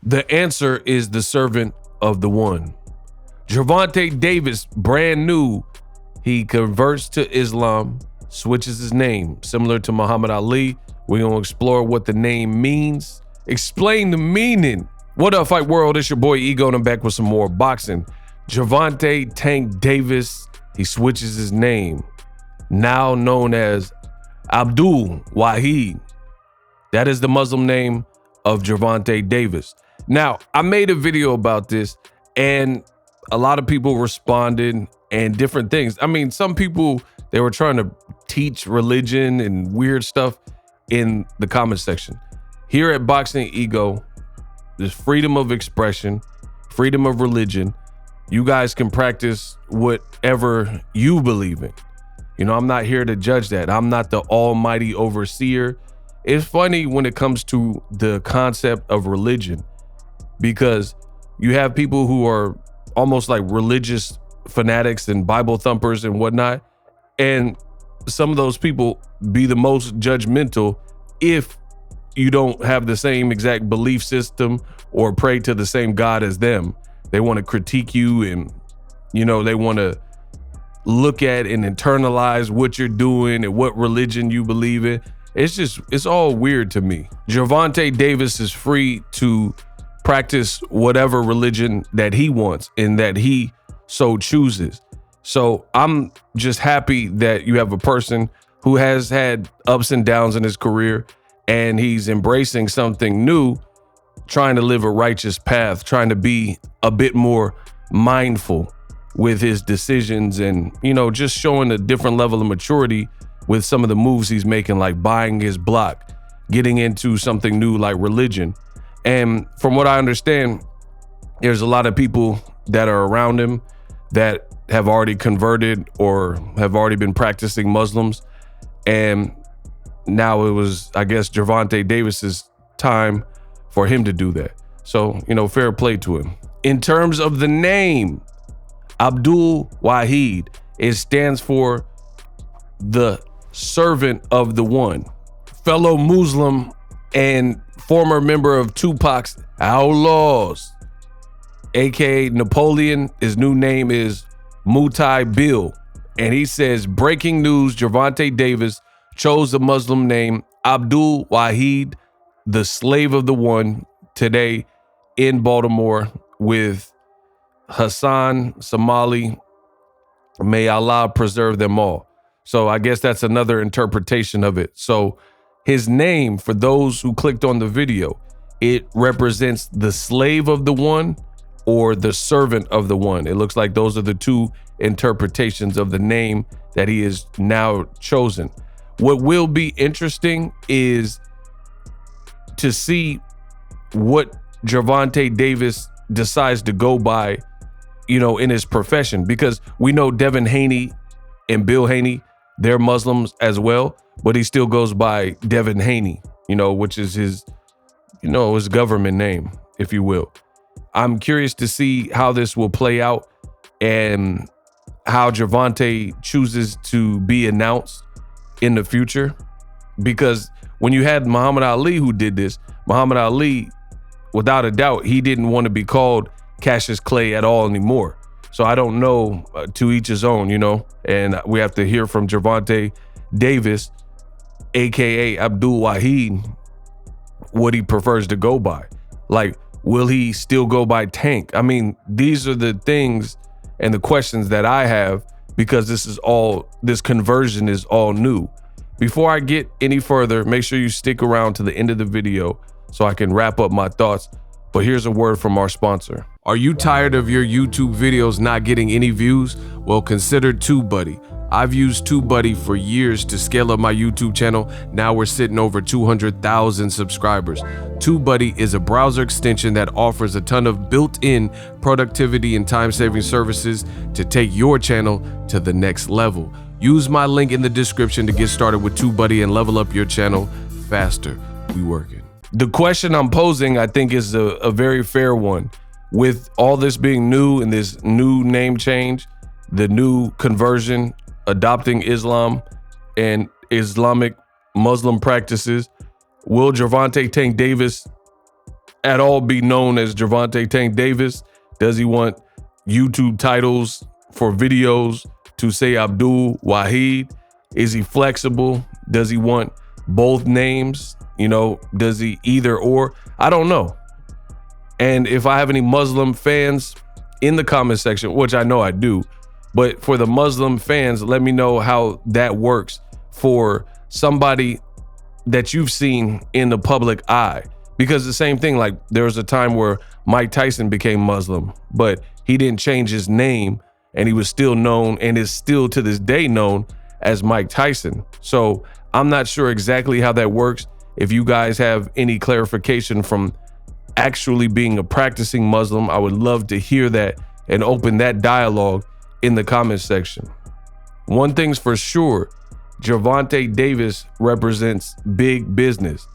The answer is the servant of the one. Gervonta Davis, brand new. He converts to Islam, switches his name, similar to Muhammad Ali. We're going to explore what the name means. Explain the meaning. What up, Fight World? It's your boy Ego, and I'm back with some more boxing. Gervonta Tank Davis, he switches his name, now known as Abdul Wahid. That is the Muslim name of Gervonta Davis. Now, I made a video about this, and a lot of people responded and different things. I mean, some people, they were trying to teach religion and weird stuff in the comment section. Here at Boxing Ego, there's freedom of expression, freedom of religion. You guys can practice whatever you believe in. You know, I'm not here to judge that. I'm not the almighty overseer. It's funny when it comes to the concept of religion, because you have people who are almost like religious fanatics and Bible thumpers and whatnot. And some of those people be the most judgmental if you don't have the same exact belief system or pray to the same God as them. They want to critique you, and, you know, they want to look at and internalize what you're doing and what religion you believe in. It's all weird to me. Gervonta Davis is free to practice whatever religion that he wants and that he so chooses. So I'm just happy that you have a person who has had ups and downs in his career, and he's embracing something new, trying to live a righteous path, trying to be a bit more mindful with his decisions, and, you know, just showing a different level of maturity with some of the moves he's making, like buying his block, getting into something new like religion. And from what I understand, there's a lot of people that are around him that have already converted or have already been practicing Muslims. And now it was, I guess, Gervonta Davis's time for him to do that. So, you know, fair play to him. In terms of the name, Abdul Wahid, it stands for the servant of the one. Fellow Muslim and former member of Tupac's Outlaws, aka Napoleon, his new name is Mutai Bill. And he says, breaking news, Gervonta Davis chose the Muslim name Abdul Wahid, the slave of the one, today in Baltimore with Hassan Somali. May Allah preserve them all. So I guess that's another interpretation of it. So his name, for those who clicked on the video, it represents the slave of the one or the servant of the one. It looks like those are the two interpretations of the name that he is now chosen. What will be interesting is to see what Gervonta Davis decides to go by, you know, in his profession, because we know Devin Haney and Bill Haney, they're Muslims as well, but he still goes by Devin Haney, you know, which is his, you know, his government name, if you will. I'm curious to see how this will play out and how Gervonta chooses to be announced in the future, because when you had Muhammad Ali who did this, Muhammad Ali, without a doubt, he didn't want to be called Cassius Clay at all anymore. So I don't know, to each his own, you know, and we have to hear from Gervonta Davis, aka Abdul Wahid, what he prefers to go by. Like, will he still go by Tank? I mean, these are the things and the questions that I have, because this conversion is all new. Before I get any further, make sure you stick around to the end of the video so I can wrap up my thoughts. But here's a word from our sponsor. Are you tired of your YouTube videos not getting any views? Well, consider TubeBuddy. I've used TubeBuddy for years to scale up my YouTube channel. Now we're sitting over 200,000 subscribers. TubeBuddy is a browser extension that offers a ton of built-in productivity and time-saving services to take your channel to the next level. Use my link in the description to get started with TubeBuddy and level up your channel faster. We working. The question I'm posing, I think, is a very fair one. With all this being new and this new name change, the new conversion, adopting Islam and Islamic Muslim practices, will Gervonta Tank Davis at all be known as Gervonta Tank Davis? Does he want YouTube titles for videos to say Abdul Wahid? Is he flexible? Does he want both names? You know, does he either or? I don't know. And if I have any Muslim fans in the comment section, which I know I do, but for the Muslim fans, let me know how that works for somebody that you've seen in the public eye. Because the same thing, like there was a time where Mike Tyson became Muslim, but he didn't change his name and he was still known and is still to this day known as Mike Tyson. So I'm not sure exactly how that works. If you guys have any clarification from actually being a practicing Muslim, I would love to hear that and open that dialogue in the comment section. One thing's for sure, Gervonta Davis represents big business.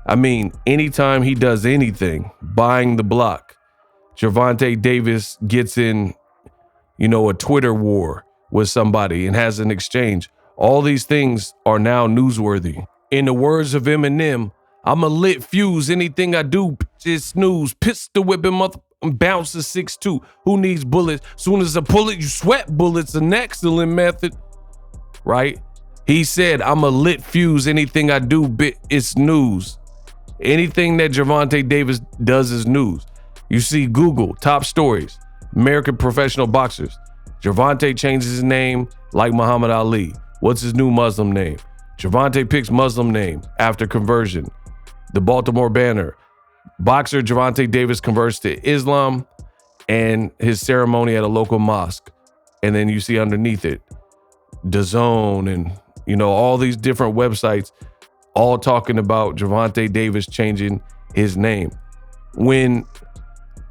I mean, anytime he does anything, buying the block, Gervonta Davis gets in, you know, a Twitter war with somebody and has an exchange. All these things are now newsworthy. In the words of Eminem, I'm a lit fuse. Anything I do is snooze. Pistol whipping mother bounce a 6'2". Who needs bullets? Soon as I pull it, you sweat bullets. An excellent method, right? He said, I'm a lit fuse. Anything I do is news. Anything that Gervonta Davis does is news. You see Google, top stories, American professional boxers. Gervonta changes his name like Muhammad Ali. What's his new Muslim name? Gervonta picks Muslim name after conversion. The Baltimore Banner. Boxer Gervonta Davis converts to Islam and his ceremony at a local mosque. And then you see underneath it, DAZN and, you know, all these different websites all talking about Gervonta Davis changing his name. When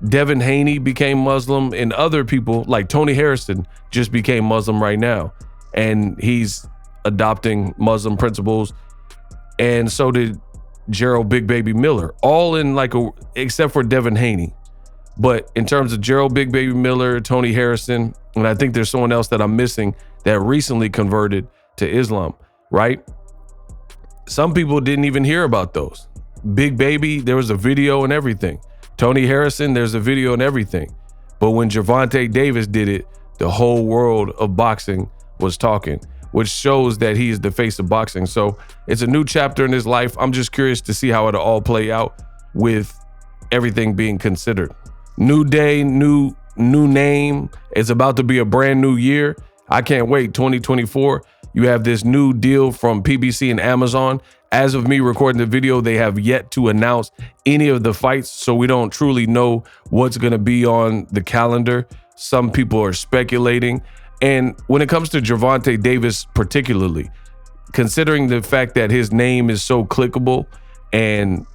Devin Haney became Muslim and other people like Tony Harrison just became Muslim right now. And he's adopting Muslim principles. And so did Gerald Big Baby Miller, all in like except for Devin Haney. But in terms of Gerald Big Baby Miller, Tony Harrison, and I think there's someone else that I'm missing that recently converted to Islam, right? Some people didn't even hear about those. Big Baby, there was a video and everything. Tony Harrison, there's a video and everything. But when Gervonta Davis did it, the whole world of boxing was talking, which shows that he is the face of boxing. So it's a new chapter in his life. I'm just curious to see how it'll all play out with everything being considered. New day, new name. It's about to be a brand new year. I can't wait. 2024. You have this new deal from PBC and Amazon. As of me recording the video, they have yet to announce any of the fights, so we don't truly know what's going to be on the calendar. Some people are speculating. And when it comes to Gervonta Davis particularly, considering the fact that his name is so clickable, and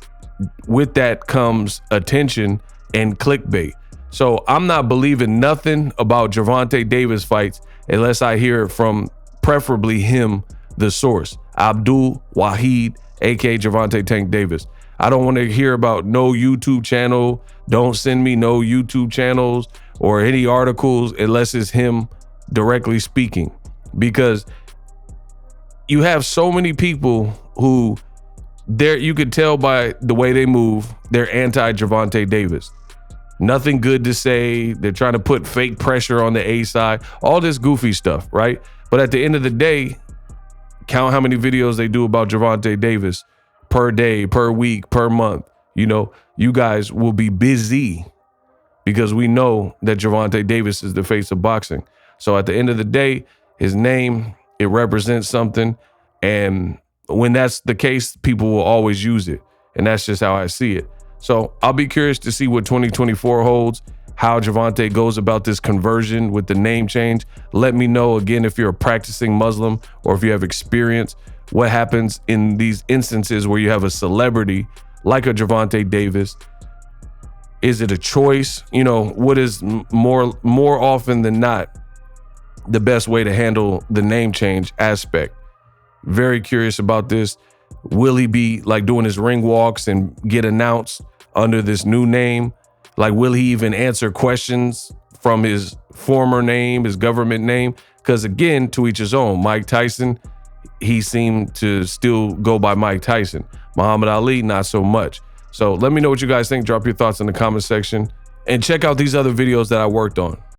with that comes attention and clickbait. So I'm not believing nothing about Gervonta Davis fights unless I hear it from preferably him, the source, Abdul Wahid, aka Gervonta Tank Davis. I don't want to hear about no YouTube channel. Don't send me no YouTube channels or any articles unless it's him directly speaking, because you have so many people who you could tell by the way they move, they're anti Gervonta Davis. Nothing good to say. They're trying to put fake pressure on the A side, all this goofy stuff, right? But at the end of the day, count how many videos they do about Gervonta Davis per day, per week, per month. You know, you guys will be busy because we know that Gervonta Davis is the face of boxing. So at the end of the day, his name, it represents something. And when that's the case, people will always use it. And that's just how I see it. So I'll be curious to see what 2024 holds, how Gervonta goes about this conversion with the name change. Let me know, again, if you're a practicing Muslim or if you have experience, what happens in these instances where you have a celebrity like a Gervonta Davis. Is it a choice? You know, what is more often than not the best way to handle the name change aspect? Very curious about this. Will he be like doing his ring walks and get announced under this new name? Like, will he even answer questions from his former name, his government name? Because again, to each his own. Mike Tyson, he seemed to still go by Mike Tyson. Muhammad Ali, not so much. So let me know what you guys think. Drop your thoughts in the comment section and check out these other videos that I worked on.